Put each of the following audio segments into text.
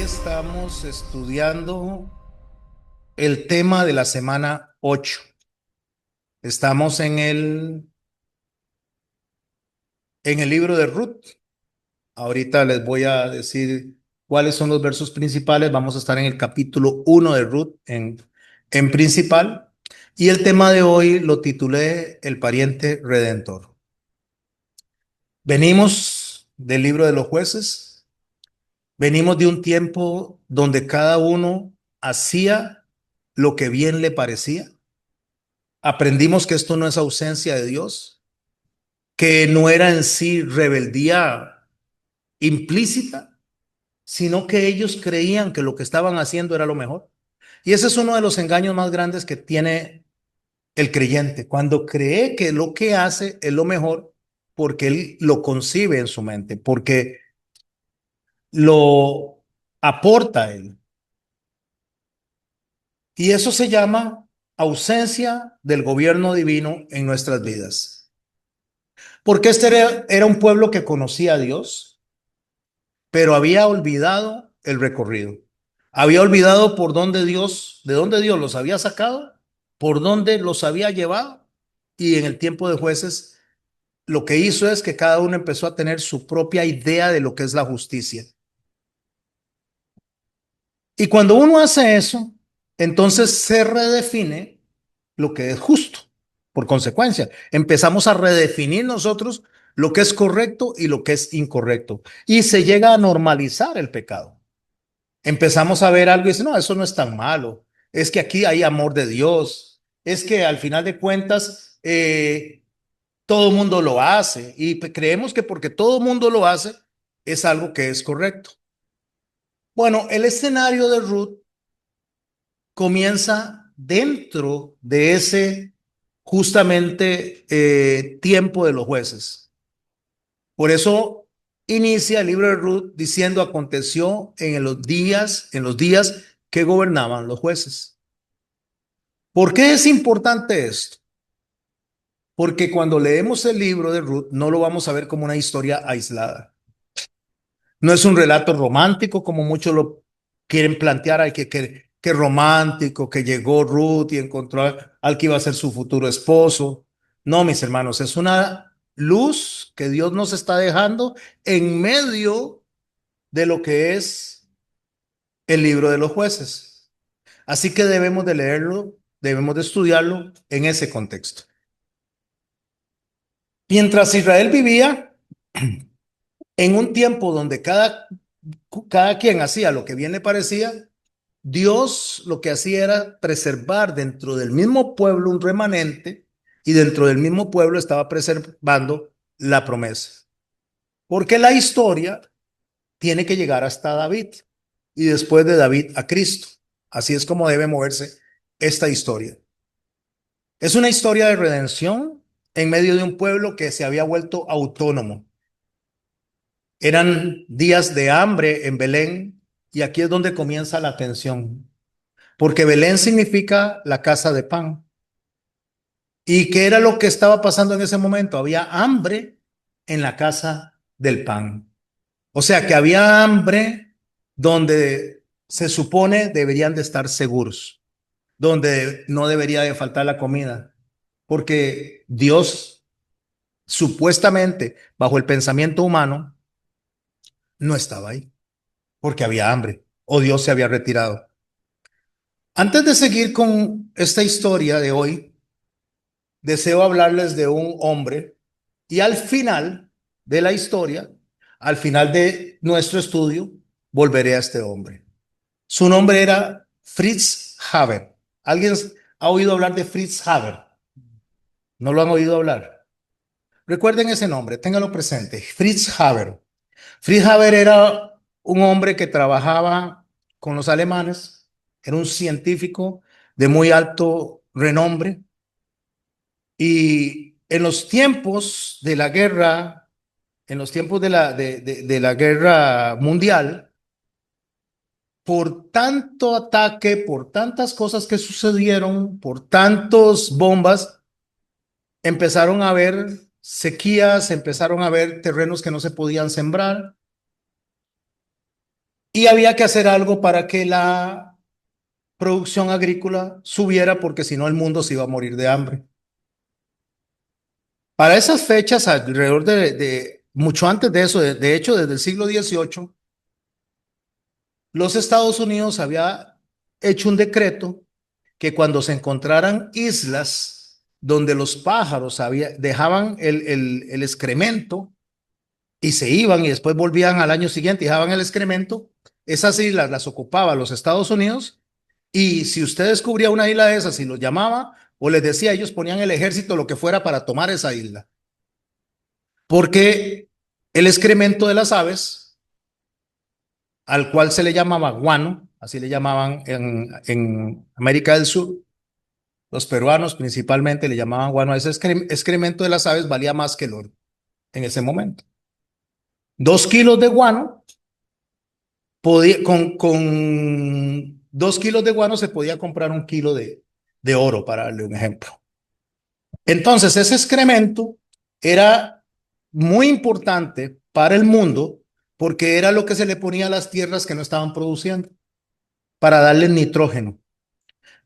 estamos estudiando el tema de la semana 8. Estamos en el libro de Ruth. Ahorita les voy a decir cuáles son los versos principales. Vamos a estar en el capítulo 1 de Ruth en principal. Y el tema de hoy lo titulé El pariente redentor. Venimos del libro de los jueces. Venimos de un tiempo donde cada uno hacía lo que bien le parecía. Aprendimos que esto no es ausencia de Dios, que no era en sí rebeldía implícita, sino que ellos creían que lo que estaban haciendo era lo mejor. Y ese es uno de los engaños más grandes que tiene el creyente, cuando cree que lo que hace es lo mejor porque él lo concibe en su mente, porque lo aporta a él. Y eso se llama ausencia del gobierno divino en nuestras vidas. Porque este era un pueblo que conocía a Dios, pero había olvidado el recorrido. Había olvidado de dónde Dios los había sacado, por dónde los había llevado. Y en el tiempo de jueces, lo que hizo es que cada uno empezó a tener su propia idea de lo que es la justicia. Y cuando uno hace eso, entonces se redefine lo que es justo. Por consecuencia, empezamos a redefinir nosotros lo que es correcto y lo que es incorrecto. Y se llega a normalizar el pecado. Empezamos a ver algo y dice, no, eso no es tan malo. Es que aquí hay amor de Dios. Es que al final de cuentas, todo el mundo lo hace. Y creemos que porque todo el mundo lo hace, es algo que es correcto. Bueno, el escenario de Ruth comienza dentro de ese justamente tiempo de los jueces. Por eso inicia el libro de Ruth diciendo aconteció en los días que gobernaban los jueces. ¿Por qué es importante esto? Porque cuando leemos el libro de Ruth no lo vamos a ver como una historia aislada. No es un relato romántico como muchos lo quieren plantear, hay que romántico, que llegó Ruth y encontró al que iba a ser su futuro esposo. No, mis hermanos, es una luz que Dios nos está dejando en medio de lo que es el libro de los jueces. Así que debemos de leerlo, debemos de estudiarlo en ese contexto. Mientras Israel vivía en un tiempo donde cada quien hacía lo que bien le parecía, Dios lo que hacía era preservar dentro del mismo pueblo un remanente y dentro del mismo pueblo estaba preservando la promesa. Porque la historia tiene que llegar hasta David y después de David a Cristo. Así es como debe moverse esta historia. Es una historia de redención en medio de un pueblo que se había vuelto autónomo. Eran días de hambre en Belén y aquí es donde comienza la tensión, porque Belén significa la casa de pan. ¿Y qué era lo que estaba pasando en ese momento? Había hambre en la casa del pan. O sea que había hambre donde se supone deberían de estar seguros, donde no debería de faltar la comida, porque Dios supuestamente, bajo el pensamiento humano, no estaba ahí, porque había hambre o Dios se había retirado. Antes de seguir con esta historia de hoy, deseo hablarles de un hombre y al final de la historia, al final de nuestro estudio, volveré a este hombre. Su nombre era Fritz Haber. ¿Alguien ha oído hablar de Fritz Haber? ¿No lo han oído hablar? Recuerden ese nombre, ténganlo presente. Fritz Haber. Fritz Haber era un hombre que trabajaba con los alemanes, era un científico de muy alto renombre y en los tiempos de la guerra, en los tiempos de la guerra mundial, por tanto ataque, por tantas cosas que sucedieron, por tantas bombas, empezaron a haber sequías, empezaron a haber terrenos que no se podían sembrar. y había que hacer algo para que la producción agrícola subiera, porque si no el mundo se iba a morir de hambre. Para esas fechas, alrededor de mucho antes de eso, de hecho desde el siglo XVIII, los Estados Unidos había hecho un decreto que cuando se encontraran islas donde los pájaros dejaban el excremento y se iban y después volvían al año siguiente y dejaban el excremento, esas islas las ocupaba los Estados Unidos, y si usted descubría una isla de esas y los llamaba o les decía, ellos ponían el ejército, lo que fuera, para tomar esa isla. Porque el excremento de las aves, al cual se le llamaba guano, así le llamaban en América del Sur, los peruanos principalmente le llamaban guano a ese excremento de las aves, valía más que el oro en ese momento. 2 kilos de guano, con 2 kilos de guano se podía comprar 1 kilo de oro, para darle un ejemplo. Entonces, ese excremento era muy importante para el mundo, porque era lo que se le ponía a las tierras que no estaban produciendo, para darle nitrógeno.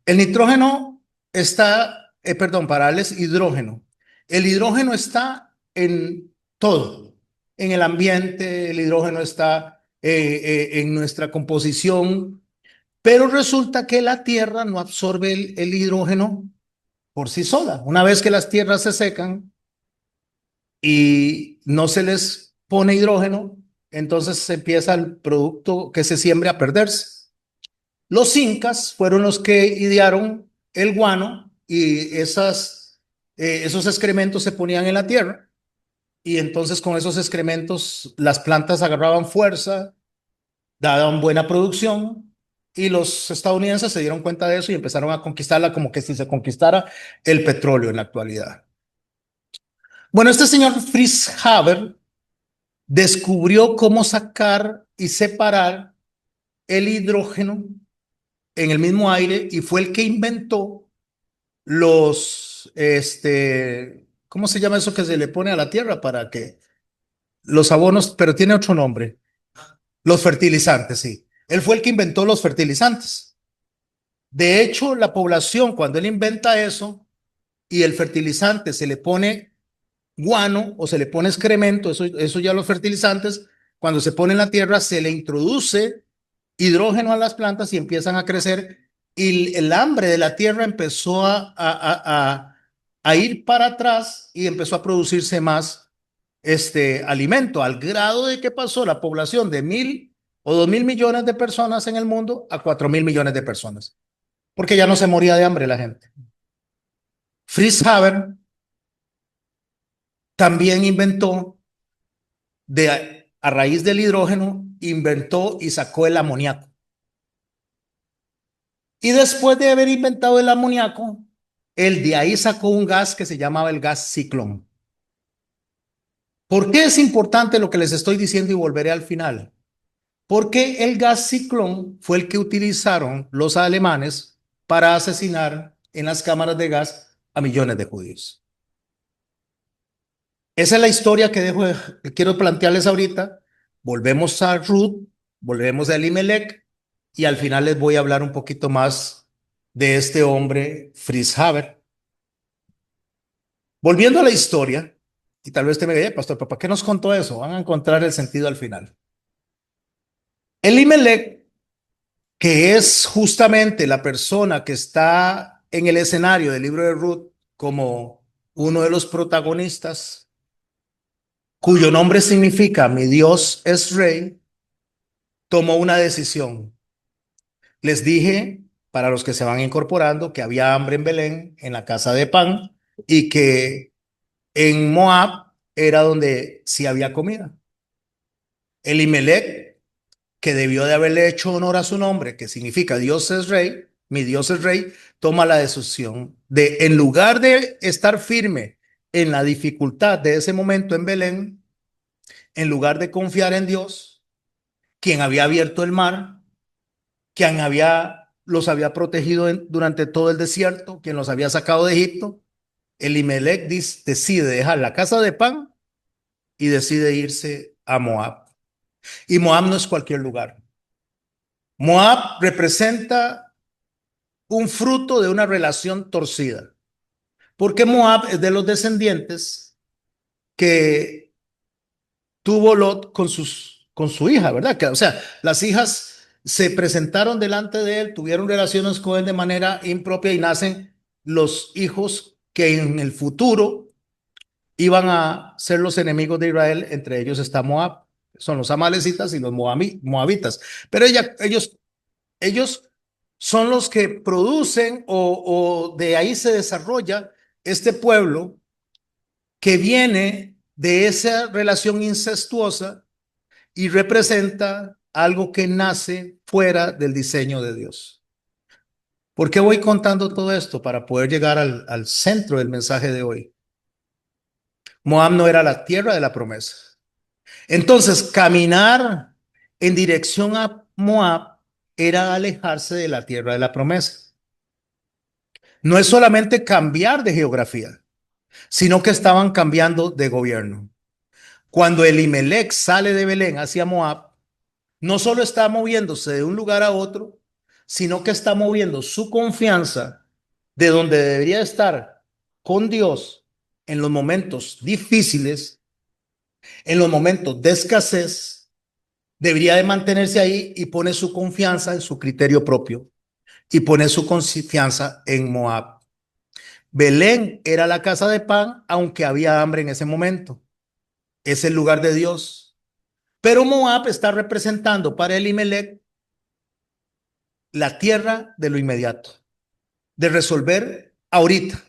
El nitrógeno está, perdón, para darles hidrógeno. El hidrógeno está en todo, en el ambiente, el hidrógeno está en nuestra composición, pero resulta que la tierra no absorbe el hidrógeno por sí sola. Una vez que las tierras se secan y no se les pone hidrógeno, entonces se empieza el producto que se siembre a perderse. Los incas fueron los que idearon el guano, y esos excrementos se ponían en la tierra, y entonces con esos excrementos las plantas agarraban fuerza, daban buena producción, y los estadounidenses se dieron cuenta de eso y empezaron a conquistarla, como que si se conquistara el petróleo en la actualidad. Bueno, este señor Fritz Haber descubrió cómo sacar y separar el hidrógeno en el mismo aire, y fue el que inventó ¿cómo se llama eso que se le pone a la tierra para que los abonos, pero tiene otro nombre? Los fertilizantes, sí. Él fue el que inventó los fertilizantes. De hecho, la población, cuando él inventa eso y el fertilizante se le pone guano o se le pone excremento, eso ya los fertilizantes, cuando se pone en la tierra, se le introduce hidrógeno a las plantas y empiezan a crecer, y el hambre de la tierra empezó a ir para atrás y empezó a producirse más alimento, al grado de que pasó la población de 1.000 o 2.000 millones de personas en el mundo a 4.000 millones de personas, porque ya no se moría de hambre la gente. Fritz Haber también inventó, a raíz del hidrógeno, inventó y sacó el amoníaco. Y después de haber inventado el amoníaco, él de ahí sacó un gas que se llamaba el gas ciclón. ¿Por qué es importante lo que les estoy diciendo? Y volveré al final. Porque el gas ciclón fue el que utilizaron los alemanes para asesinar en las cámaras de gas a millones de judíos. Esa es la historia que quiero plantearles ahorita. Volvemos a Ruth, volvemos a Elimelech, y al final les voy a hablar un poquito más de este hombre, Fritz Haber. Volviendo a la historia, y tal vez usted me diga, pastor, ¿para qué nos contó eso? Van a encontrar el sentido al final. Elimelech, que es justamente la persona que está en el escenario del libro de Ruth como uno de los protagonistas, cuyo nombre significa mi Dios es rey, tomó una decisión. Les dije, para los que se van incorporando, que había hambre en Belén, en la casa de pan, y que en Moab era donde sí había comida. Elimelech, que debió de haberle hecho honor a su nombre, que significa Dios es rey, mi Dios es rey, toma la decisión de, en lugar de estar firme en la dificultad de ese momento en Belén, en lugar de confiar en Dios, quien había abierto el mar, quien los había protegido durante todo el desierto, quien los había sacado de Egipto, Elimelech decide dejar la casa de pan y decide irse a Moab. Y Moab no es cualquier lugar. Moab representa un fruto de una relación torcida, porque Moab es de los descendientes que tuvo Lot con su hija, ¿verdad? O sea, las hijas se presentaron delante de él, tuvieron relaciones con él de manera impropia y nacen los hijos que en el futuro iban a ser los enemigos de Israel. Entre ellos está Moab, son los amalecitas y los moabitas. Pero ellos son los que producen o de ahí se desarrolla este pueblo que viene de esa relación incestuosa y representa algo que nace fuera del diseño de Dios. ¿Por qué voy contando todo esto? Para poder llegar al centro del mensaje de hoy. Moab no era la tierra de la promesa. Entonces, caminar en dirección a Moab era alejarse de la tierra de la promesa. No es solamente cambiar de geografía, sino que estaban cambiando de gobierno. Cuando Elimelech sale de Belén hacia Moab, no solo está moviéndose de un lugar a otro, sino que está moviendo su confianza de donde debería estar con Dios en los momentos difíciles, en los momentos de escasez, debería de mantenerse ahí y pone su confianza en su criterio propio y pone su confianza en Moab. Belén era la casa de pan, aunque había hambre en ese momento. Es el lugar de Dios. Pero Moab está representando para Elimelech la tierra de lo inmediato, de resolver ahorita.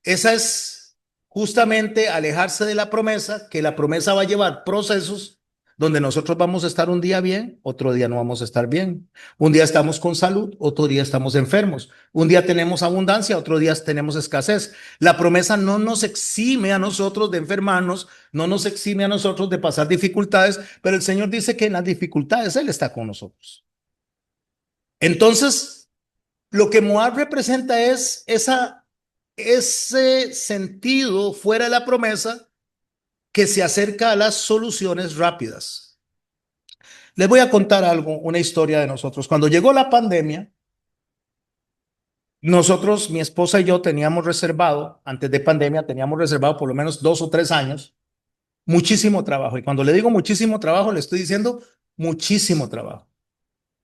Esa es justamente alejarse de la promesa, que la promesa va a llevar procesos donde nosotros vamos a estar un día bien, otro día no vamos a estar bien. Un día estamos con salud, otro día estamos enfermos. Un día tenemos abundancia, otro día tenemos escasez. La promesa no nos exime a nosotros de enfermarnos, no nos exime a nosotros de pasar dificultades, pero el Señor dice que en las dificultades Él está con nosotros. Entonces, lo que Moab representa es ese sentido fuera de la promesa que se acerca a las soluciones rápidas. Les voy a contar algo, una historia de nosotros. Cuando llegó la pandemia, nosotros, mi esposa y yo teníamos reservado, antes de pandemia, teníamos reservado por lo menos 2 o 3 años, muchísimo trabajo. Y cuando le digo muchísimo trabajo, le estoy diciendo muchísimo trabajo.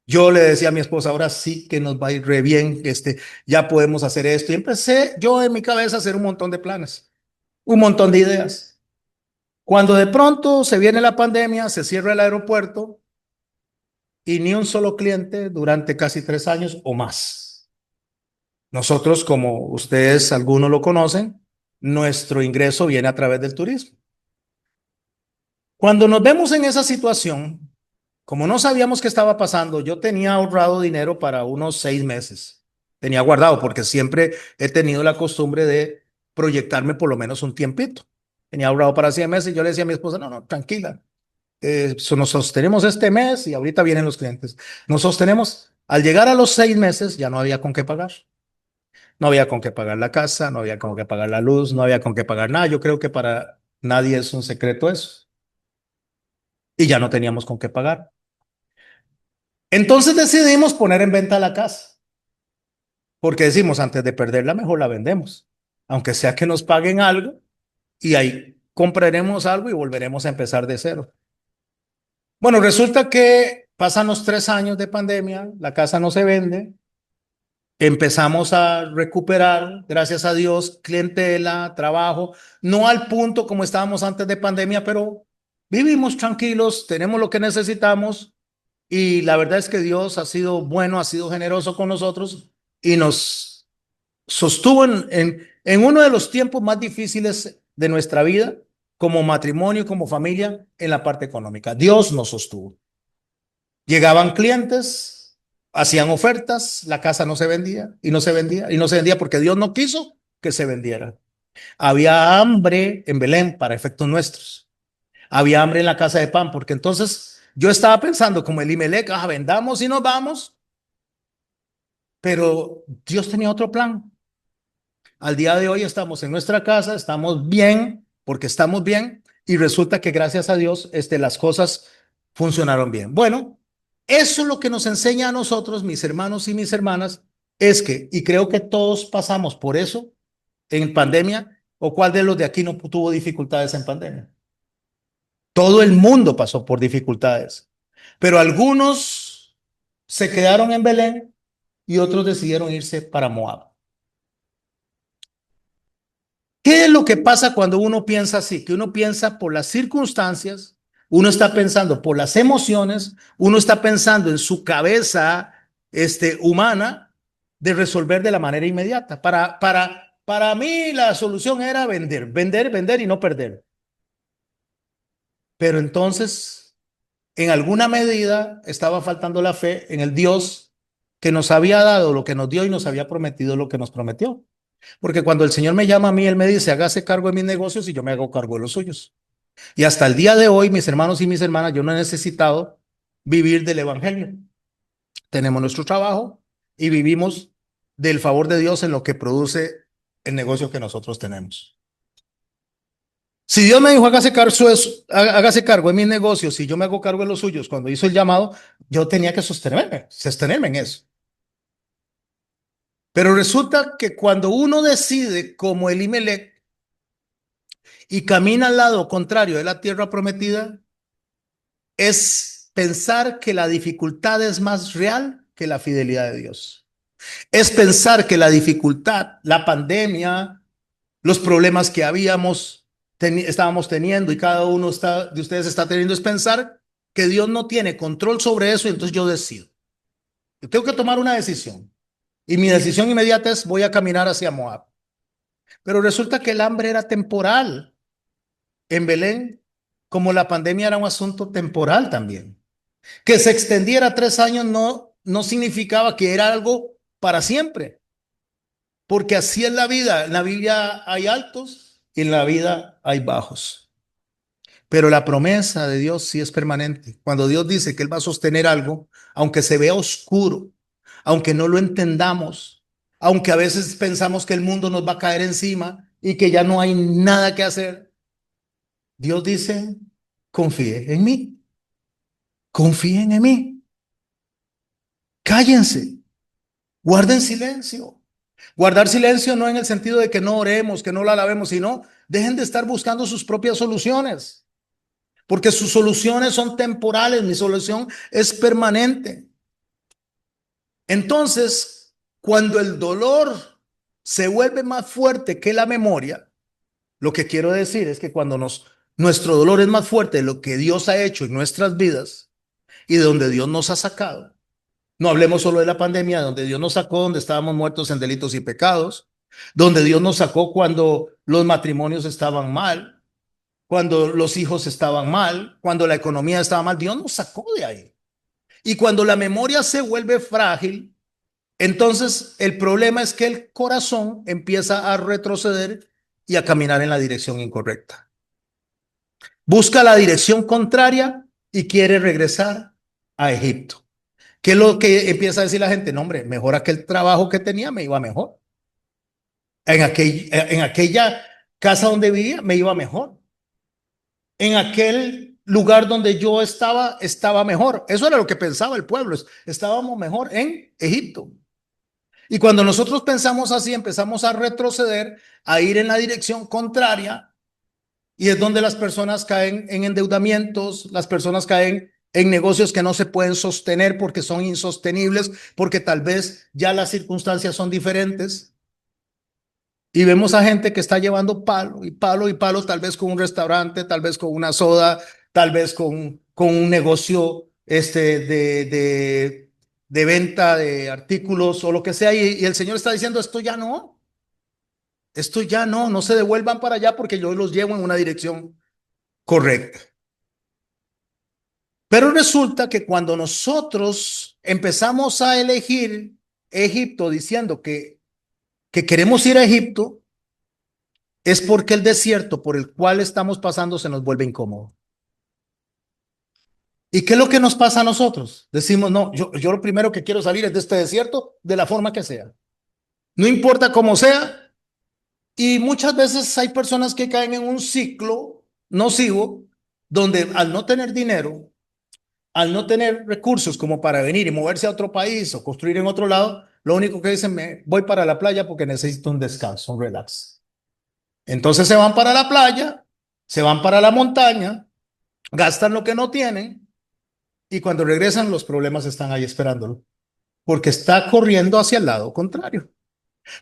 Yo le decía a mi esposa, ahora sí que nos va a ir re bien, ya podemos hacer esto. Y empecé yo en mi cabeza a hacer un montón de planes, un montón de ideas. Cuando de pronto se viene la pandemia, se cierra el aeropuerto y ni un solo cliente durante casi 3 años o más. Nosotros, como ustedes algunos lo conocen, nuestro ingreso viene a través del turismo. Cuando nos vemos en esa situación, como no sabíamos qué estaba pasando, yo tenía ahorrado dinero para unos 6 meses. Tenía guardado porque siempre he tenido la costumbre de proyectarme por lo menos un tiempito. Tenía ahorrado para 100 meses y yo le decía a mi esposa, no, no, tranquila. Nos sostenemos este mes y ahorita vienen los clientes. Nos sostenemos. Al llegar a los 6 meses ya no había con qué pagar. No había con qué pagar la casa, no había con qué pagar la luz, no había con qué pagar nada. Yo creo que para nadie es un secreto eso. Y ya no teníamos con qué pagar. Entonces decidimos poner en venta la casa, porque decimos, antes de perderla, mejor la vendemos, aunque sea que nos paguen algo y ahí compraremos algo y volveremos a empezar de cero. Bueno, resulta que pasan los 3 años de pandemia, la casa no se vende, empezamos a recuperar, gracias a Dios, clientela, trabajo, no al punto como estábamos antes de pandemia, pero vivimos tranquilos, tenemos lo que necesitamos. Y la verdad es que Dios ha sido bueno, ha sido generoso con nosotros y nos sostuvo en uno de los tiempos más difíciles de nuestra vida, como matrimonio, como familia, en la parte económica. Dios nos sostuvo. Llegaban clientes, hacían ofertas, la casa no se vendía y no se vendía y no se vendía porque Dios no quiso que se vendiera. Había hambre en Belén para efectos nuestros. Había hambre en la casa de pan, porque entonces yo estaba pensando como Elimelech, vendamos y nos vamos, pero Dios tenía otro plan. Al día de hoy estamos en nuestra casa, estamos bien, porque estamos bien, y resulta que gracias a Dios las cosas funcionaron bien. Bueno, Eso es lo que nos enseña a nosotros, mis hermanos y mis hermanas, es que, y creo que todos pasamos por eso en pandemia, o cuál de los de aquí no tuvo dificultades en pandemia. Todo el mundo pasó por dificultades, pero algunos se quedaron en Belén y otros decidieron irse para Moab. ¿Qué es lo que pasa cuando uno piensa así? Que uno piensa por las circunstancias, uno está pensando por las emociones, uno está pensando en su cabeza humana de resolver de la manera inmediata. Para mí la solución era vender, vender, vender y no perder. Pero entonces, en alguna medida, estaba faltando la fe en el Dios que nos había dado lo que nos dio y nos había prometido lo que nos prometió. Porque cuando el Señor me llama a mí, Él me dice, hágase cargo de mis negocios y yo me hago cargo de los suyos. Y hasta el día de hoy, mis hermanos y mis hermanas, yo no he necesitado vivir del Evangelio. Tenemos nuestro trabajo y vivimos del favor de Dios en lo que produce el negocio que nosotros tenemos. Si Dios me dijo, hágase cargo de mis negocios y yo me hago cargo de los suyos, cuando hizo el llamado, yo tenía que sostenerme en eso. Pero resulta que cuando uno decide, como Elimelech, y camina al lado contrario de la tierra prometida, es pensar que la dificultad es más real que la fidelidad de Dios. Es pensar que la dificultad, la pandemia, los problemas que estábamos teniendo y cada uno de ustedes está teniendo, es pensar que Dios no tiene control sobre eso y entonces yo decido. Yo tengo que tomar una decisión y mi decisión inmediata es voy a caminar hacia Moab. Pero resulta que el hambre era temporal en Belén, como la pandemia era un asunto temporal también. Que se extendiera 3 años no significaba que era algo para siempre, porque así es la vida. En la Biblia hay altos y en la vida hay bajos. Pero la promesa de Dios sí es permanente. Cuando Dios dice que Él va a sostener algo, aunque se vea oscuro, aunque no lo entendamos, aunque a veces pensamos que el mundo nos va a caer encima y que ya no hay nada que hacer, Dios dice, confíe en mí, confíen en mí, cállense, guarden silencio. Guardar silencio no en el sentido de que no oremos, que no la alabemos, sino dejen de estar buscando sus propias soluciones, porque sus soluciones son temporales, mi solución es permanente. Entonces, cuando el dolor se vuelve más fuerte que la memoria, lo que quiero decir es que cuando nuestro dolor es más fuerte de lo que Dios ha hecho en nuestras vidas y de donde Dios nos ha sacado, no hablemos solo de la pandemia, donde Dios nos sacó, donde estábamos muertos en delitos y pecados, donde Dios nos sacó cuando los matrimonios estaban mal, cuando los hijos estaban mal, cuando la economía estaba mal. Dios nos sacó de ahí. Y cuando la memoria se vuelve frágil, entonces el problema es que el corazón empieza a retroceder y a caminar en la dirección incorrecta. Busca la dirección contraria y quiere regresar a Egipto. ¿Qué es lo que empieza a decir la gente? No, hombre, mejor aquel trabajo que tenía me iba mejor. En aquella casa donde vivía me iba mejor. En aquel lugar donde yo estaba mejor. Eso era lo que pensaba el pueblo. Estábamos mejor en Egipto. Y cuando nosotros pensamos así, empezamos a retroceder, a ir en la dirección contraria, y es donde las personas caen en endeudamientos, las personas caen en negocios que no se pueden sostener porque son insostenibles, porque tal vez ya las circunstancias son diferentes. Y vemos a gente que está llevando palo y palo y palo, tal vez con un restaurante, tal vez con una soda, tal vez con un negocio de venta de artículos o lo que sea. Y el Señor está diciendo, esto ya no se devuelvan para allá porque yo los llevo en una dirección correcta. Pero resulta que cuando nosotros empezamos a elegir Egipto diciendo que queremos ir a Egipto, es porque el desierto por el cual estamos pasando se nos vuelve incómodo. ¿Y qué es lo que nos pasa a nosotros? Decimos, no, yo lo primero que quiero salir es de este desierto de la forma que sea. No importa cómo sea. Y muchas veces hay personas que caen en un ciclo nocivo donde al no tener dinero, al no tener recursos como para venir y moverse a otro país o construir en otro lado, lo único que dicen, me voy para la playa porque necesito un descanso, un relax. Entonces se van para la playa, se van para la montaña, gastan lo que no tienen y cuando regresan los problemas están ahí esperándolo, porque está corriendo hacia el lado contrario,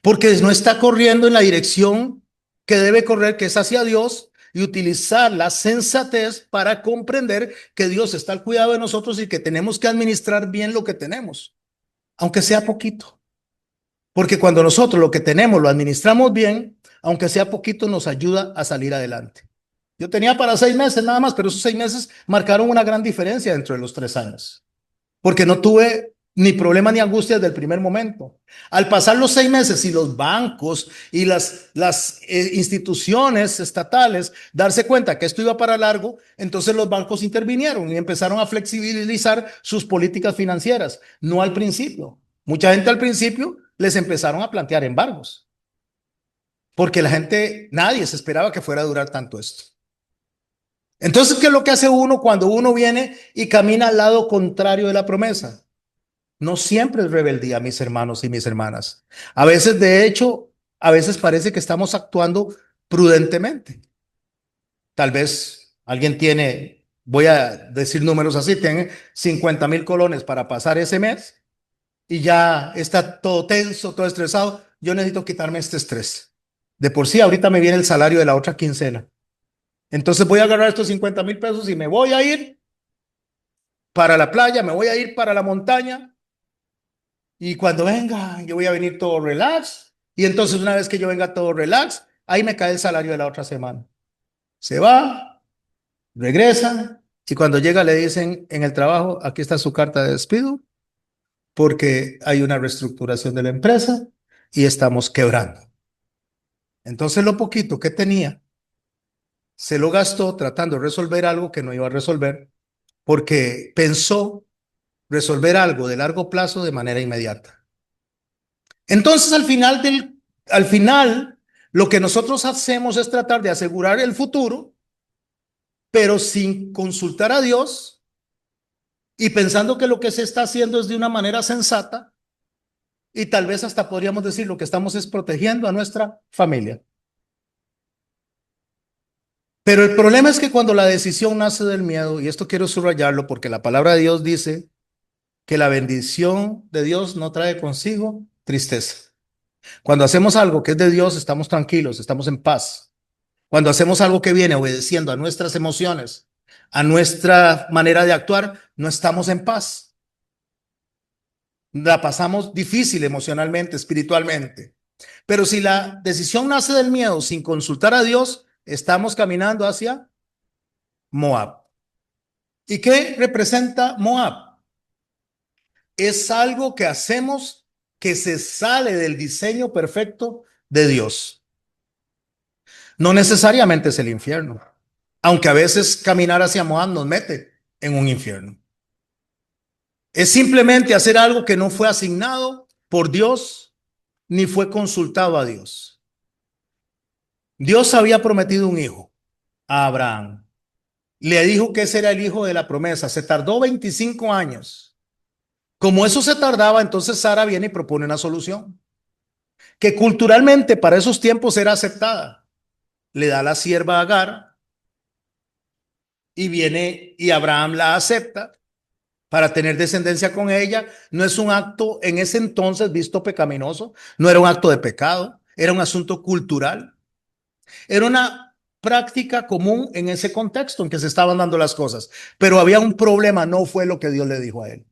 porque no está corriendo en la dirección que debe correr, que es hacia Dios, y utilizar la sensatez para comprender que Dios está al cuidado de nosotros y que tenemos que administrar bien lo que tenemos, aunque sea poquito. Porque cuando nosotros lo que tenemos lo administramos bien, aunque sea poquito, nos ayuda a salir adelante. Yo tenía para 6 meses nada más, pero esos 6 meses marcaron una gran diferencia dentro de los 3 años, porque no tuve ni problema ni angustia desde el primer momento. Al pasar los 6 meses y los bancos y las instituciones estatales darse cuenta que esto iba para largo, entonces los bancos intervinieron y empezaron a flexibilizar sus políticas financieras, no al principio. Mucha gente al principio les empezaron a plantear embargos, porque la gente, nadie se esperaba que fuera a durar tanto esto. Entonces, ¿qué es lo que hace uno cuando uno viene y camina al lado contrario de la promesa? No siempre es rebeldía, mis hermanos y mis hermanas. A veces, de hecho, a veces parece que estamos actuando prudentemente. Tal vez alguien tiene, voy a decir números así, tiene 50,000 colones para pasar ese mes y ya está todo tenso, todo estresado. Yo necesito quitarme este estrés. De por sí, ahorita me viene el salario de la otra quincena. Entonces voy a agarrar estos 50,000 pesos y me voy a ir para la playa, me voy a ir para la montaña. Y cuando venga, yo voy a venir todo relax. Y entonces una vez que yo venga todo relax, ahí me cae el salario de la otra semana. Se va, regresa y cuando llega le dicen en el trabajo, aquí está su carta de despido porque hay una reestructuración de la empresa y estamos quebrando. Entonces lo poquito que tenía se lo gastó tratando de resolver algo que no iba a resolver porque pensó resolver algo de largo plazo de manera inmediata. Entonces, al final, lo que nosotros hacemos es tratar de asegurar el futuro, pero sin consultar a Dios y pensando que lo que se está haciendo es de una manera sensata y tal vez hasta podríamos decir lo que estamos es protegiendo a nuestra familia. Pero el problema es que cuando la decisión nace del miedo, y esto quiero subrayarlo porque la palabra de Dios dice que la bendición de Dios no trae consigo tristeza. Cuando hacemos algo que es de Dios, estamos tranquilos, estamos en paz. Cuando hacemos algo que viene obedeciendo a nuestras emociones, a nuestra manera de actuar, no estamos en paz. La pasamos difícil emocionalmente, espiritualmente. Pero si la decisión nace del miedo sin consultar a Dios, estamos caminando hacia Moab. ¿Y qué representa Moab? Es algo que hacemos que se sale del diseño perfecto de Dios. No necesariamente es el infierno, aunque a veces caminar hacia Moab nos mete en un infierno. Es simplemente hacer algo que no fue asignado por Dios ni fue consultado a Dios. Dios había prometido un hijo a Abraham. Le dijo que ese era el hijo de la promesa. Se tardó 25 años. Como eso se tardaba, entonces Sara viene y propone una solución que culturalmente para esos tiempos era aceptada. Le da la sierva a Agar y viene y Abraham la acepta para tener descendencia con ella. No es un acto en ese entonces visto pecaminoso, no era un acto de pecado, era un asunto cultural, era una práctica común en ese contexto en que se estaban dando las cosas, pero había un problema, no fue lo que Dios le dijo a él.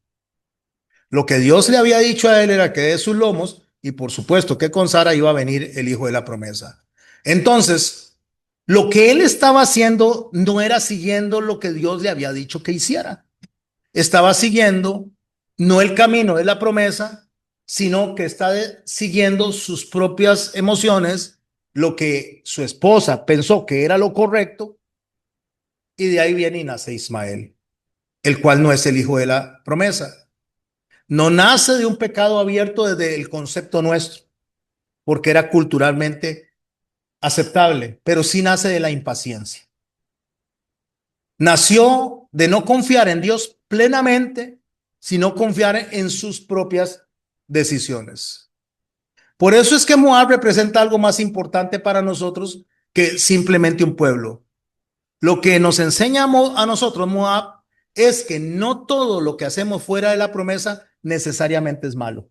Lo que Dios le había dicho a él era que de sus lomos, y por supuesto que con Sara iba a venir el hijo de la promesa. Entonces, lo que él estaba haciendo no era siguiendo lo que Dios le había dicho que hiciera. Estaba siguiendo no el camino de la promesa, sino que está siguiendo sus propias emociones, lo que su esposa pensó que era lo correcto, y de ahí viene y nace Ismael, el cual no es el hijo de la promesa. No nace de un pecado abierto desde el concepto nuestro, porque era culturalmente aceptable, pero sí nace de la impaciencia. Nació de no confiar en Dios plenamente, sino confiar en sus propias decisiones. Por eso es que Moab representa algo más importante para nosotros que simplemente un pueblo. Lo que nos enseña a nosotros Moab es que no todo lo que hacemos fuera de la promesa necesariamente es malo.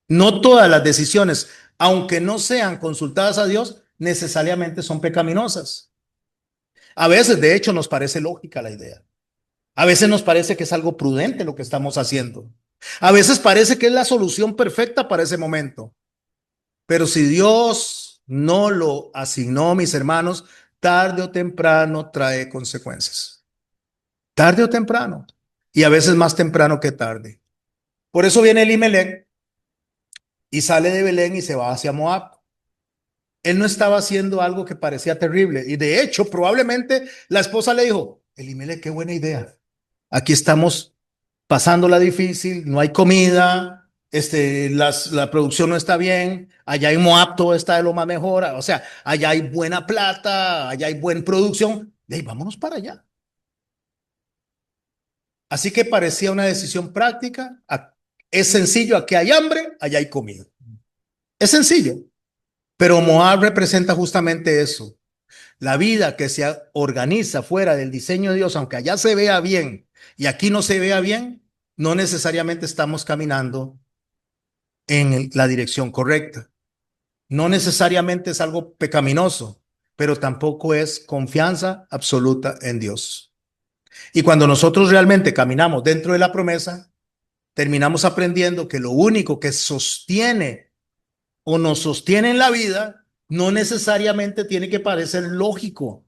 No todas las decisiones, aunque no sean consultadas a Dios, necesariamente son pecaminosas. A veces, de hecho, nos parece lógica la idea. A veces nos parece que es algo prudente lo que estamos haciendo. A veces parece que es la solución perfecta para ese momento. Pero si Dios no lo asignó, mis hermanos, tarde o temprano trae consecuencias. Tarde o temprano. Y a veces más temprano que tarde. Por eso viene Elimelech y sale de Belén y se va hacia Moab. Él no estaba haciendo algo que parecía terrible. Y de hecho, probablemente la esposa le dijo, Elimelech, qué buena idea. Aquí estamos pasándola difícil, no hay comida, la producción no está bien, allá en Moab todo está de lo más mejor, o sea, allá hay buena plata, allá hay buena producción, hey, vámonos para allá. Así que parecía una decisión práctica, es sencillo, aquí hay hambre, allá hay comida. Es sencillo, pero Moab representa justamente eso. La vida que se organiza fuera del diseño de Dios, aunque allá se vea bien y aquí no se vea bien, no necesariamente estamos caminando en la dirección correcta. No necesariamente es algo pecaminoso, pero tampoco es confianza absoluta en Dios. Y cuando nosotros realmente caminamos dentro de la promesa, terminamos aprendiendo que lo único que sostiene o nos sostiene en la vida no necesariamente tiene que parecer lógico.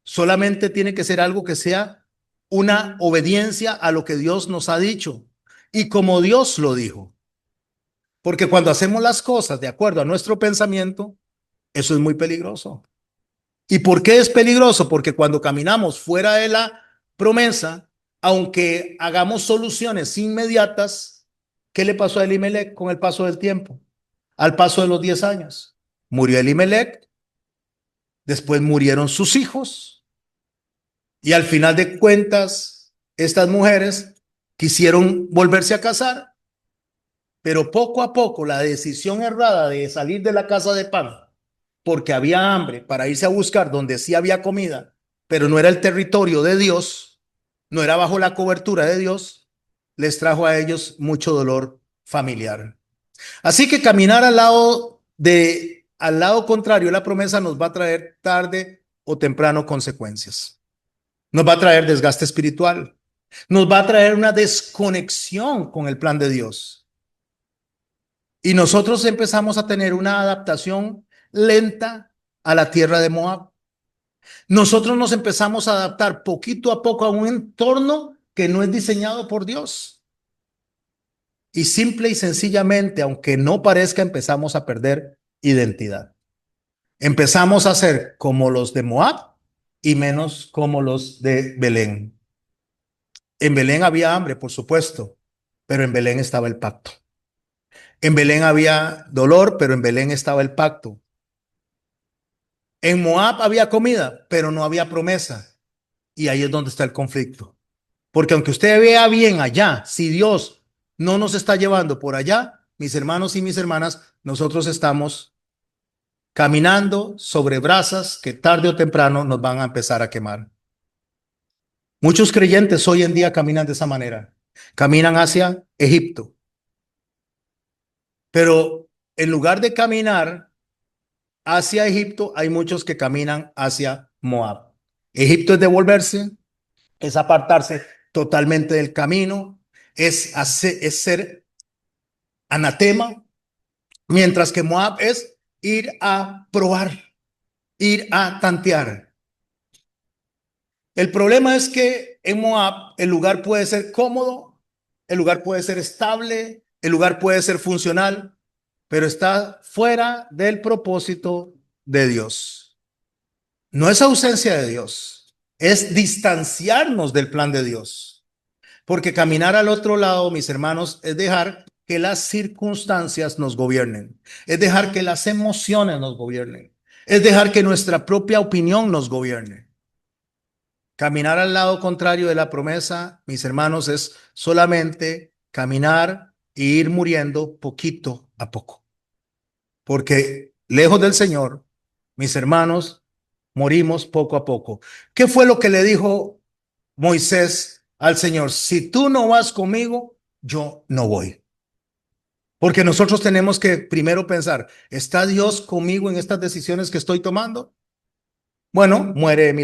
Solamente tiene que ser algo que sea una obediencia a lo que Dios nos ha dicho y como Dios lo dijo. Porque cuando hacemos las cosas de acuerdo a nuestro pensamiento, eso es muy peligroso. ¿Y por qué es peligroso? Porque cuando caminamos fuera de la promesa, aunque hagamos soluciones inmediatas, ¿qué le pasó a Elimelech con el paso del tiempo? Al paso de los 10 años. Murió Elimelech, después murieron sus hijos y al final de cuentas, estas mujeres quisieron volverse a casar, pero poco a poco la decisión errada de salir de la casa de pan porque había hambre para irse a buscar donde sí había comida, pero no era el territorio de Dios, no era bajo la cobertura de Dios, les trajo a ellos mucho dolor familiar. Así que caminar al lado contrario de la promesa nos va a traer tarde o temprano consecuencias. Nos va a traer desgaste espiritual. Nos va a traer una desconexión con el plan de Dios. Y nosotros empezamos a tener una adaptación lenta a la tierra de Moab. Nosotros nos empezamos a adaptar poquito a poco a un entorno que no es diseñado por Dios. Y simple y sencillamente, aunque no parezca, empezamos a perder identidad. Empezamos a ser como los de Moab y menos como los de Belén. En Belén había hambre, por supuesto, pero en Belén estaba el pacto. En Belén había dolor, pero en Belén estaba el pacto. En Moab había comida, pero no había promesa. Y ahí es donde está el conflicto. Porque aunque usted vea bien allá, si Dios no nos está llevando por allá, mis hermanos y mis hermanas, nosotros estamos caminando sobre brasas que tarde o temprano nos van a empezar a quemar. Muchos creyentes hoy en día caminan de esa manera. Caminan hacia Egipto. Pero en lugar de caminar hacia Egipto, hay muchos que caminan hacia Moab. Egipto es devolverse, es apartarse totalmente del camino, es ser anatema, mientras que Moab es ir a probar, ir a tantear. El problema es que en Moab el lugar puede ser cómodo, el lugar puede ser estable, el lugar puede ser funcional, pero está fuera del propósito de Dios. No es ausencia de Dios, es distanciarnos del plan de Dios. Porque caminar al otro lado, mis hermanos, es dejar que las circunstancias nos gobiernen, es dejar que las emociones nos gobiernen, es dejar que nuestra propia opinión nos gobierne. Caminar al lado contrario de la promesa, mis hermanos, es solamente caminar e ir muriendo poquito a poco. Porque lejos del Señor, mis hermanos, morimos poco a poco. ¿Qué fue lo que le dijo Moisés al Señor? Si tú no vas conmigo, yo no voy. Porque nosotros tenemos que primero pensar, ¿está Dios conmigo en estas decisiones que estoy tomando? Bueno, muere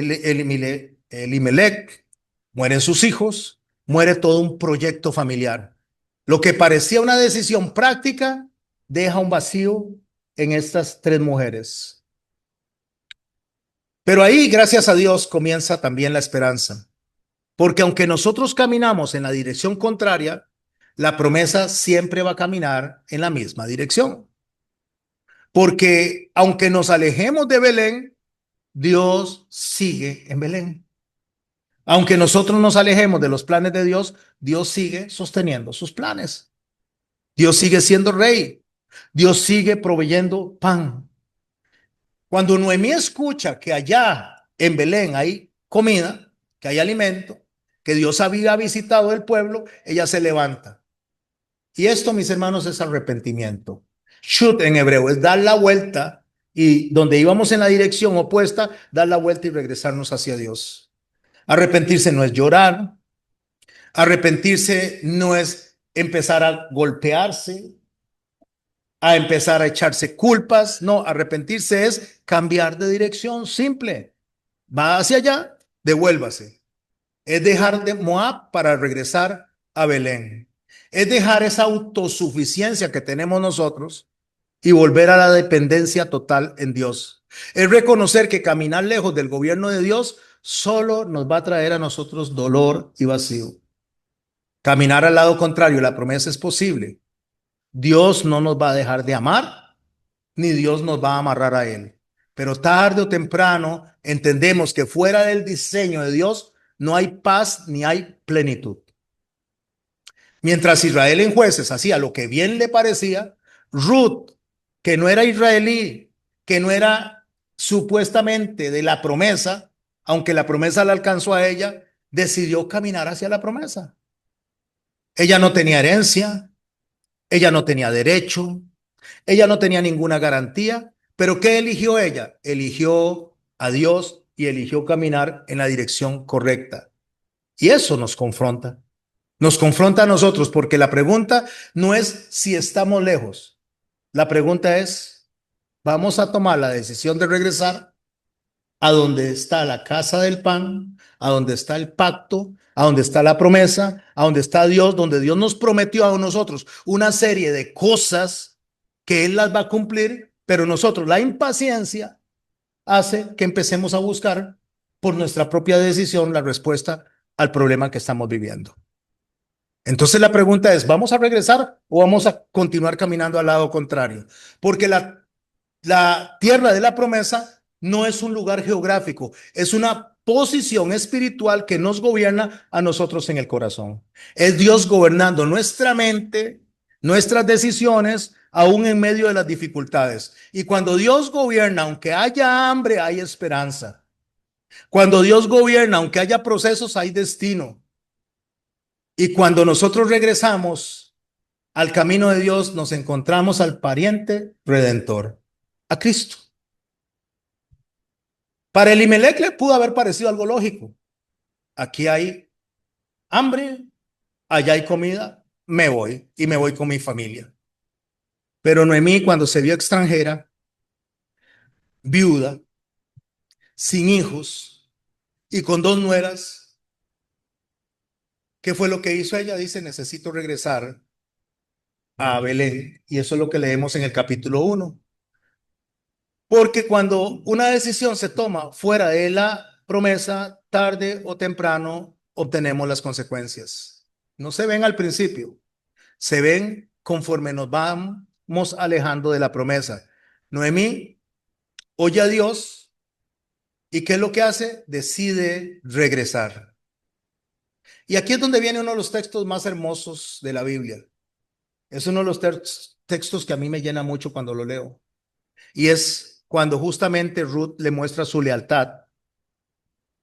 Elimelech, mueren sus hijos, muere todo un proyecto familiar. Lo que parecía una decisión práctica deja un vacío en estas tres mujeres. Pero ahí, gracias a Dios, comienza también la esperanza. Porque aunque nosotros caminamos en la dirección contraria, la promesa siempre va a caminar en la misma dirección. Porque aunque nos alejemos de Belén, Dios sigue en Belén. Aunque nosotros nos alejemos de los planes de Dios, Dios sigue sosteniendo sus planes. Dios sigue siendo rey. Dios sigue proveyendo pan. Cuando Noemí escucha que allá en Belén hay comida, que hay alimento, que Dios había visitado el pueblo, ella se levanta. Y esto, mis hermanos, es arrepentimiento. Shut en hebreo es dar la vuelta y donde íbamos en la dirección opuesta, dar la vuelta y regresarnos hacia Dios. Arrepentirse no es llorar. Arrepentirse no es empezar a golpearse, a empezar a echarse culpas. No, arrepentirse es cambiar de dirección simple. Va hacia allá, devuélvase. Es dejar de Moab para regresar a Belén. Es dejar esa autosuficiencia que tenemos nosotros y volver a la dependencia total en Dios. Es reconocer que caminar lejos del gobierno de Dios solo nos va a traer a nosotros dolor y vacío. Caminar al lado contrario, la promesa es posible. Dios no nos va a dejar de amar, ni Dios nos va a amarrar a Él. Pero tarde o temprano entendemos que fuera del diseño de Dios no hay paz ni hay plenitud. Mientras Israel en Jueces hacía lo que bien le parecía, Ruth, que no era israelí, que no era supuestamente de la promesa, aunque la promesa la alcanzó a ella, decidió caminar hacia la promesa. Ella no tenía herencia, ella no tenía derecho, ella no tenía ninguna garantía, pero ¿qué eligió ella? Eligió a Dios y eligió caminar en la dirección correcta. Y eso nos confronta. Nos confronta a nosotros porque la pregunta no es si estamos lejos. La pregunta es, ¿vamos a tomar la decisión de regresar a donde está la casa del pan, a donde está el pacto, a donde está la promesa, a donde está Dios, donde Dios nos prometió a nosotros una serie de cosas que Él las va a cumplir, pero nosotros la impaciencia hace que empecemos a buscar por nuestra propia decisión la respuesta al problema que estamos viviendo? Entonces la pregunta es, ¿vamos a regresar o vamos a continuar caminando al lado contrario? Porque la tierra de la promesa no es un lugar geográfico, es una posición espiritual que nos gobierna a nosotros en el corazón. Es Dios gobernando nuestra mente, nuestras decisiones, aún en medio de las dificultades. Y cuando Dios gobierna, aunque haya hambre, hay esperanza. Cuando Dios gobierna, aunque haya procesos, hay destino. Y cuando nosotros regresamos al camino de Dios, nos encontramos al pariente redentor, a Cristo. Para Elimelech le pudo haber parecido algo lógico. Aquí hay hambre, allá hay comida, me voy y me voy con mi familia. Pero Noemí, cuando se vio extranjera, viuda, sin hijos y con dos nueras, ¿qué fue lo que hizo ella? Dice, necesito regresar a Belén. Y eso es lo que leemos en el capítulo 1. Porque cuando una decisión se toma fuera de la promesa, tarde o temprano obtenemos las consecuencias. No se ven al principio, se ven conforme nos vamos alejando de la promesa. Noemí oye a Dios y ¿qué es lo que hace? Decide regresar. Y aquí es donde viene uno de los textos más hermosos de la Biblia. Es uno de los textos que a mí me llena mucho cuando lo leo. Y es cuando justamente Ruth le muestra su lealtad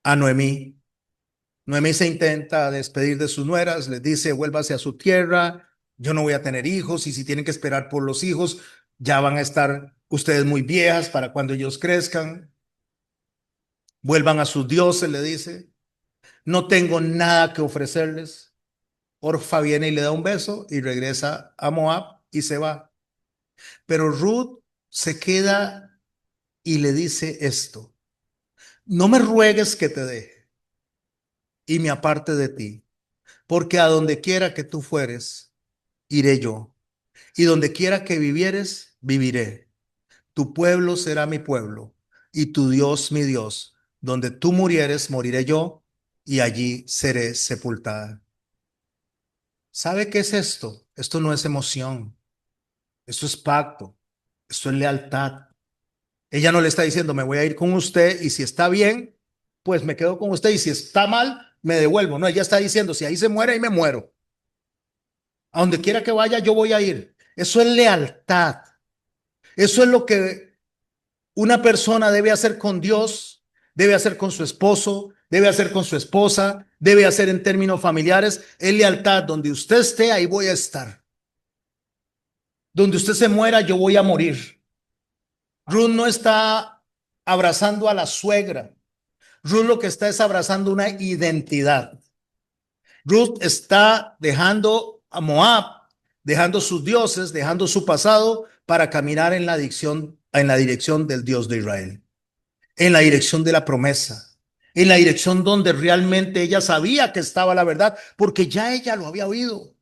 a Noemí. Noemí se intenta despedir de sus nueras, les dice, vuélvase a su tierra, yo no voy a tener hijos, y si tienen que esperar por los hijos, ya van a estar ustedes muy viejas para cuando ellos crezcan. Vuelvan a sus dioses, le dice. No tengo nada que ofrecerles. Orfa viene y le da un beso y regresa a Moab y se va. Pero Ruth se queda y le dice esto: no me ruegues que te deje y me aparte de ti, porque a donde quiera que tú fueres, iré yo, y donde quiera que vivieres, viviré. Tu pueblo será mi pueblo, y tu Dios mi Dios. Donde tú murieres, moriré yo, y allí seré sepultada. ¿Sabe qué es esto? Esto no es emoción, esto es pacto, esto es lealtad. Ella no le está diciendo, me voy a ir con usted, y si está bien, pues me quedo con usted, y si está mal, me devuelvo. No, ella está diciendo, si ahí se muere, ahí me muero. A donde quiera que vaya, yo voy a ir. Eso es lealtad. Eso es lo que una persona debe hacer con Dios, debe hacer con su esposo, debe hacer con su esposa, debe hacer en términos familiares. Es lealtad. Donde usted esté, ahí voy a estar. Donde usted se muera, yo voy a morir. Ruth no está abrazando a la suegra. Ruth lo que está es abrazando una identidad. Ruth está dejando a Moab, dejando sus dioses, dejando su pasado para caminar en la dirección del Dios de Israel, en la dirección de la promesa, en la dirección donde realmente ella sabía que estaba la verdad, porque ya ella lo había oído.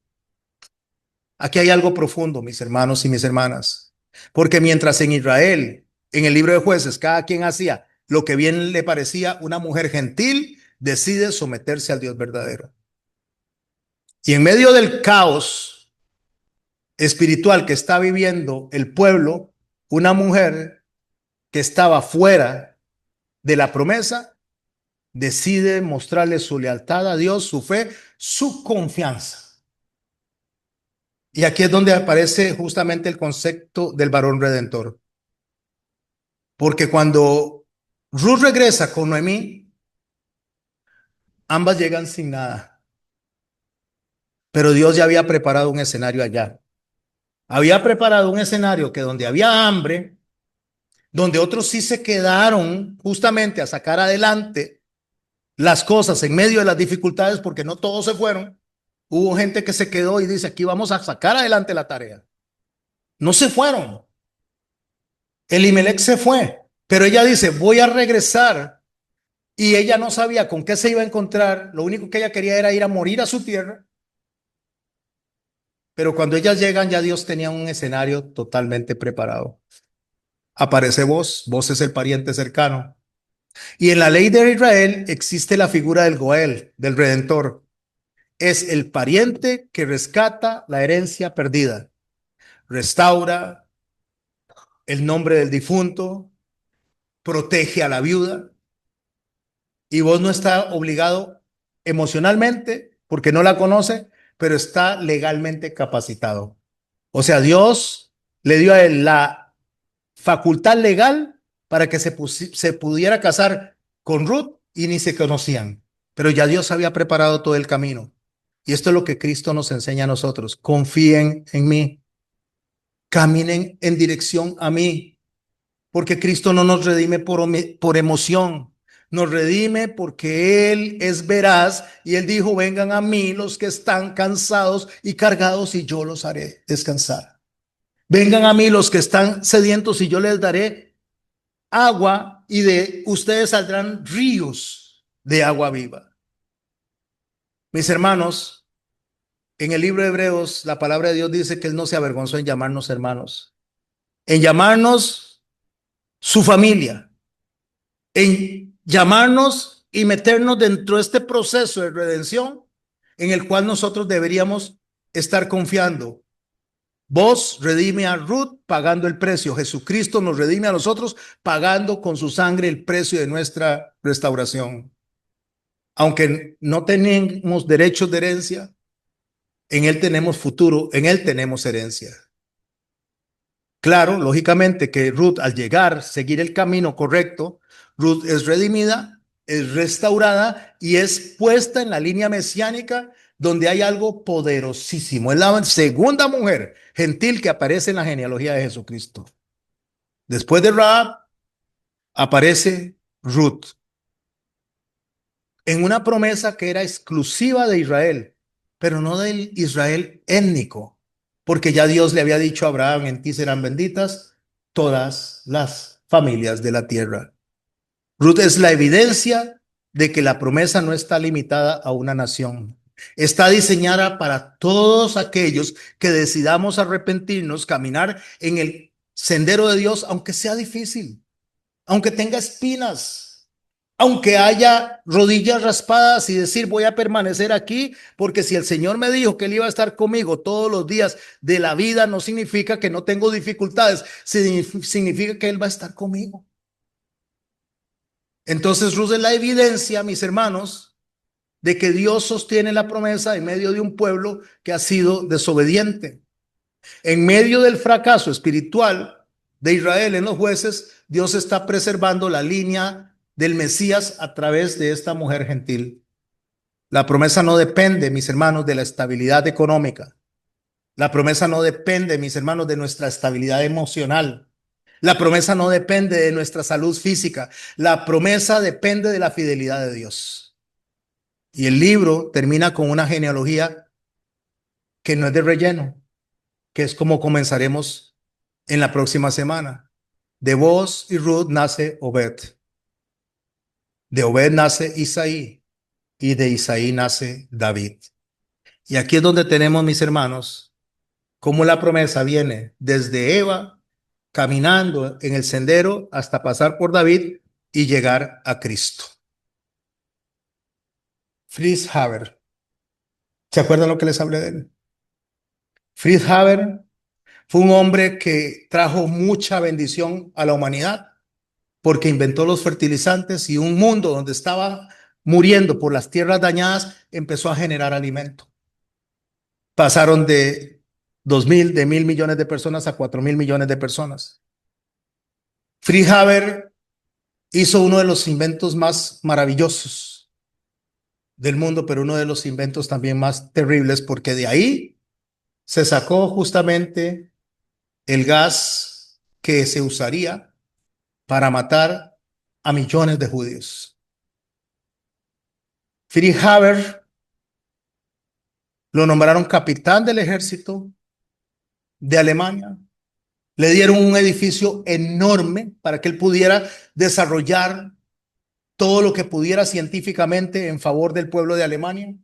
Aquí hay algo profundo, mis hermanos y mis hermanas, porque mientras en Israel, en el libro de Jueces, cada quien hacía lo que bien le parecía, una mujer gentil decide someterse al Dios verdadero. Y en medio del caos espiritual que está viviendo el pueblo, una mujer que estaba fuera de la promesa decide mostrarle su lealtad a Dios, su fe, su confianza. Y aquí es donde aparece justamente el concepto del varón redentor. Porque cuando Ruth regresa con Noemí, ambas llegan sin nada. Pero Dios ya había preparado un escenario allá. Había preparado un escenario que donde había hambre, donde otros sí se quedaron justamente a sacar adelante las cosas en medio de las dificultades, porque no todos se fueron. Hubo gente que se quedó y dice, aquí vamos a sacar adelante la tarea. No se fueron. Elimelech se fue, pero ella dice, voy a regresar. Y ella no sabía con qué se iba a encontrar. Lo único que ella quería era ir a morir a su tierra. Pero cuando ellas llegan, ya Dios tenía un escenario totalmente preparado. Aparece vos, vos es el pariente cercano. Y en la ley de Israel existe la figura del Goel, del Redentor. Es el pariente que rescata la herencia perdida, restaura el nombre del difunto, protege a la viuda, y vos no estás obligado emocionalmente porque no la conoce, pero está legalmente capacitado. O sea, Dios le dio a él la facultad legal para que se pudiera casar con Ruth y ni se conocían. Pero ya Dios había preparado todo el camino. Y esto es lo que Cristo nos enseña a nosotros. Confíen en mí. Caminen en dirección a mí. Porque Cristo no nos redime por emoción. Nos redime porque Él es veraz y Él dijo, vengan a mí los que están cansados y cargados y yo los haré descansar. Vengan a mí los que están sedientos y yo les daré agua y de ustedes saldrán ríos de agua viva. Mis hermanos, en el libro de Hebreos, la palabra de Dios dice que Él no se avergonzó en llamarnos hermanos, en llamarnos su familia, en llamarnos y meternos dentro de este proceso de redención en el cual nosotros deberíamos estar confiando. Vos redime a Ruth pagando el precio. Jesucristo nos redime a nosotros pagando con su sangre el precio de nuestra restauración. Aunque no tenemos derechos de herencia, en Él tenemos futuro, en Él tenemos herencia. Claro, lógicamente que Ruth al llegar, seguir el camino correcto, Ruth es redimida, es restaurada y es puesta en la línea mesiánica donde hay algo poderosísimo. Es la segunda mujer gentil que aparece en la genealogía de Jesucristo. Después de Rahab aparece Ruth en una promesa que era exclusiva de Israel, pero no del Israel étnico, porque ya Dios le había dicho a Abraham, en ti serán benditas todas las familias de la tierra. Ruth es la evidencia de que la promesa no está limitada a una nación. Está diseñada para todos aquellos que decidamos arrepentirnos, caminar en el sendero de Dios, aunque sea difícil, aunque tenga espinas, aunque haya rodillas raspadas y decir voy a permanecer aquí, porque si el Señor me dijo que Él iba a estar conmigo todos los días de la vida, no significa que no tengo dificultades, significa que Él va a estar conmigo. Entonces Ruth es la evidencia, mis hermanos, de que Dios sostiene la promesa en medio de un pueblo que ha sido desobediente. En medio del fracaso espiritual de Israel en los jueces, Dios está preservando la línea del Mesías a través de esta mujer gentil. La promesa no depende, mis hermanos, de la estabilidad económica. La promesa no depende, mis hermanos, de nuestra estabilidad emocional. La promesa no depende de nuestra salud física. La promesa depende de la fidelidad de Dios. Y el libro termina con una genealogía que no es de relleno, que es como comenzaremos en la próxima semana. De Boaz y Ruth nace Obed. De Obed nace Isaí. Y de Isaí nace David. Y aquí es donde tenemos, mis hermanos, cómo la promesa viene desde Eva, caminando en el sendero hasta pasar por David y llegar a Cristo. Fritz Haber. ¿Se acuerdan lo que les hablé de él? Fritz Haber fue un hombre que trajo mucha bendición a la humanidad porque inventó los fertilizantes y un mundo donde estaba muriendo por las tierras dañadas empezó a generar alimento. Pasaron de 2.000, de 1.000 millones de personas a 4.000 millones de personas. Fritz Haber hizo uno de los inventos más maravillosos del mundo, pero uno de los inventos también más terribles, porque de ahí se sacó justamente el gas que se usaría para matar a millones de judíos. Fritz Haber lo nombraron capitán del ejército de Alemania. Le dieron un edificio enorme para que él pudiera desarrollar todo lo que pudiera científicamente en favor del pueblo de Alemania.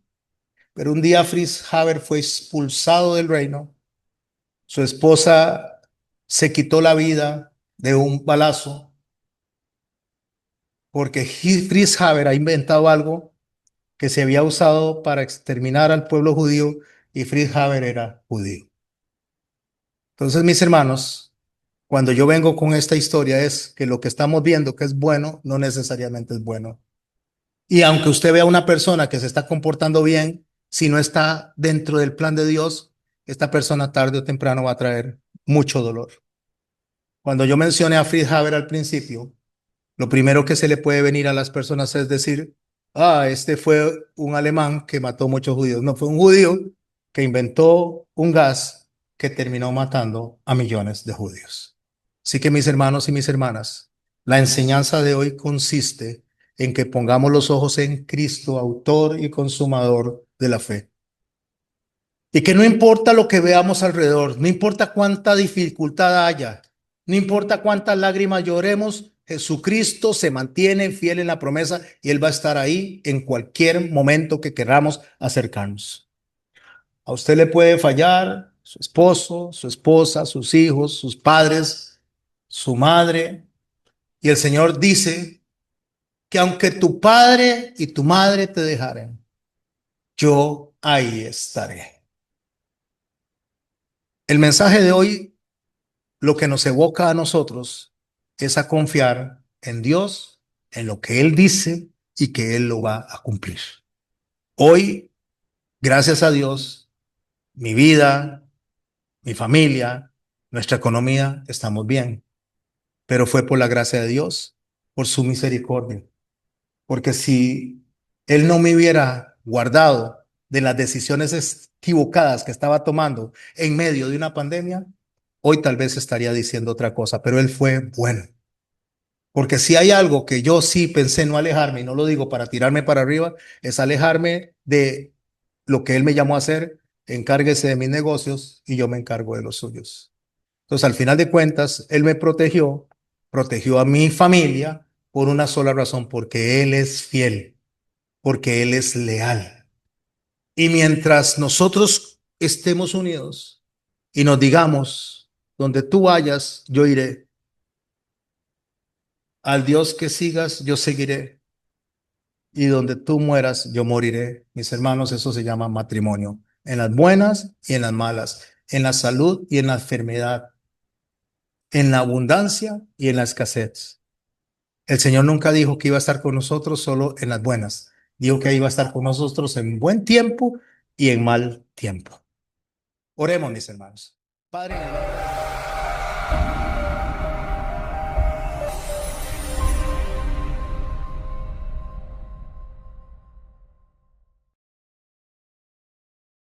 Pero un día Fritz Haber fue expulsado del reino. Su esposa se quitó la vida de un balazo porque Fritz Haber ha inventado algo que se había usado para exterminar al pueblo judío y Fritz Haber era judío. Entonces, mis hermanos, cuando yo vengo con esta historia es que lo que estamos viendo que es bueno, no necesariamente es bueno. Y aunque usted vea una persona que se está comportando bien, si no está dentro del plan de Dios, esta persona tarde o temprano va a traer mucho dolor. Cuando yo mencioné a Fritz Haber al principio, lo primero que se le puede venir a las personas es decir, este fue un alemán que mató muchos judíos. No, fue un judío que inventó un gas que terminó matando a millones de judíos. Así que mis hermanos y mis hermanas, la enseñanza de hoy consiste en que pongamos los ojos en Cristo, autor y consumador de la fe. Y que no importa lo que veamos alrededor, no importa cuánta dificultad haya, no importa cuántas lágrimas lloremos, Jesucristo se mantiene fiel en la promesa y Él va a estar ahí en cualquier momento que queramos acercarnos. A usted le puede fallar su esposo, su esposa, sus hijos, sus padres, su madre. Y el Señor dice que aunque tu padre y tu madre te dejaren, yo ahí estaré. El mensaje de hoy lo que nos evoca a nosotros es a confiar en Dios, en lo que Él dice y que Él lo va a cumplir. Hoy, gracias a Dios, mi vida, mi familia, nuestra economía, estamos bien, pero fue por la gracia de Dios, por su misericordia. porque si Él no me hubiera guardado de las decisiones equivocadas que estaba tomando en medio de una pandemia, hoy tal vez estaría diciendo otra cosa, pero Él fue bueno. Porque si hay algo que yo sí pensé no alejarme, y no lo digo para tirarme para arriba, es alejarme de lo que Él me llamó a hacer, encárguese de mis negocios y yo me encargo de los suyos. Entonces, al final de cuentas, Él me protegió, protegió a mi familia por una sola razón, porque Él es fiel, porque Él es leal. Y mientras nosotros estemos unidos y nos digamos, donde tú vayas, yo iré, al Dios que sigas, yo seguiré, y donde tú mueras, yo moriré. Mis hermanos, eso se llama matrimonio, en las buenas y en las malas, en la salud y en la enfermedad, en la abundancia y en la escasez. El Señor nunca dijo que iba a estar con nosotros solo en las buenas. Dijo que iba a estar con nosotros en buen tiempo y en mal tiempo. Oremos, mis hermanos. Padre, en el nombre